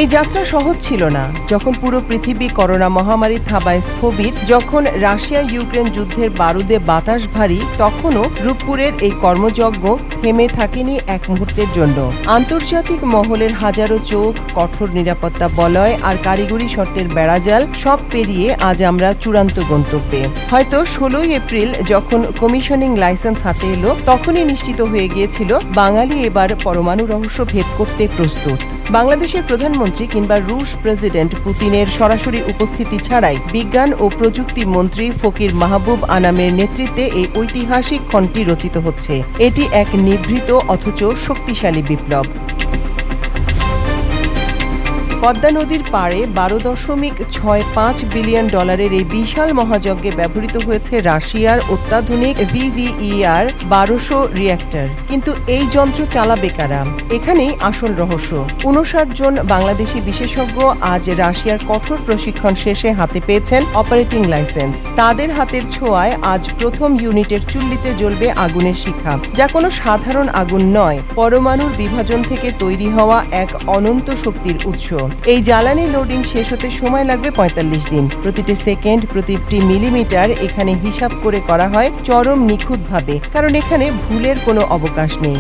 এই যাত্রা সহজ ছিল না। যখন পুরো পৃথিবী করোনা মহামারীর থাবায় স্থবির, যখন রাশিয়া ইউক্রেন যুদ্ধের বারুদে বাতাস ভারী, তখনও রূপপুরের এই কর্মযজ্ঞ থেমে থাকেনি এক মুহূর্তের জন্য। আন্তর্জাতিক মহলের হাজারো চোখ, কঠোর নিরাপত্তা বলয় আর কারিগরি শর্তের বেড়াজাল সব পেরিয়ে আজ আমরা চূড়ান্ত গন্তব্যে। হয়তো 16 এপ্রিল যখন কমিশনিং লাইসেন্স হাতে এলো, তখনই নিশ্চিত হয়ে গিয়েছিল বাঙালি এবার পরমাণু রহস্য ভেদ করতে প্রস্তুত। বাংলাদেশের প্রধানমন্ত্রী কিংবা রুশ প্রেসিডেন্ট পুতিনের সরাসরি উপস্থিতি ছাড়াই বিজ্ঞান ও প্রযুক্তি মন্ত্রী ফকির মাহবুব আনামের নেতৃত্বে এই ঐতিহাসিক ক্ষণটি রচিত হচ্ছে। এটি এক নিভৃত অথচ শক্তিশালী বিপ্লব। পদ্মা নদীর পাড়ে 12.65 বিলিয়ন ডলারের এই বিশাল মহাযজ্ঞে ব্যবহৃত হয়েছে রাশিয়ার অত্যাধুনিক VVER 1200 রিয়্যাক্টর। কিন্তু এই যন্ত্র চালাবে কারা? এখানেই আসল রহস্য। 59 জন বাংলাদেশি বিশেষজ্ঞ আজ রাশিয়ার কঠোর প্রশিক্ষণ শেষে হাতে পেয়েছেন অপারেটিং লাইসেন্স। তাদের হাতের ছোঁয়ায় আজ প্রথম ইউনিটের চুল্লিতে জ্বলবে আগুনের শিখা, যা কোনো সাধারণ আগুন নয়, পরমাণুর বিভাজন থেকে তৈরি হওয়া এক অনন্ত শক্তির উৎস। এই জ্বালানি লোডিং শেষ হতে সময় লাগবে 45 দিন। প্রতিটি সেকেন্ড, প্রতিটি মিলিমিটার এখানে হিসাব করে করা হয় চরম নিখুঁতভাবে, কারণ এখানে ভুলের কোনো অবকাশ নেই।